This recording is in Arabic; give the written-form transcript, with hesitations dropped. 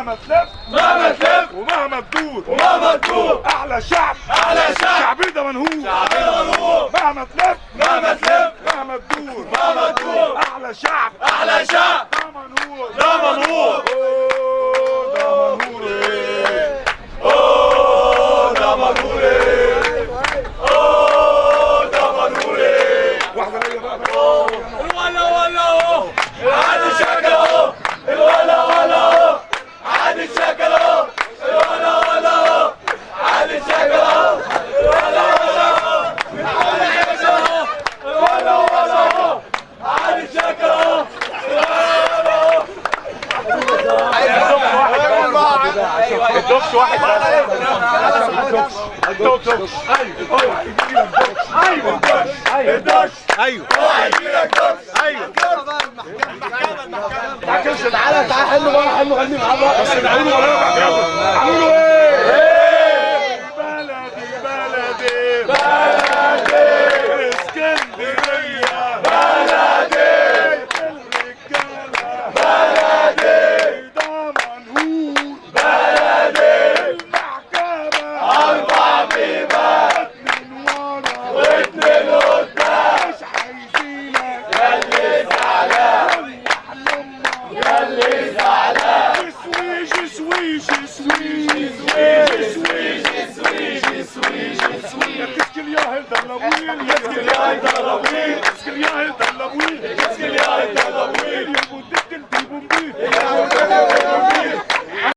مهما تلف ومهما تدور احلى شعب شعبي ده منهور مهما تلف ومهما تدور احلى شعب ده منهور واحدة ليا بقى الدوكس واحد الدوكس تعالى حلو بقى حلو غني معاه بس نقوله ولا نقوله ايه؟ بلدي اسكندرية بلدي الرجالة بلدي دمنهور بلدي المحكمة 4 بيبان 2 ورا و2 قدام مش عايزينك ياللي زعلان Qu'est-ce qu'il y a dans la bouille?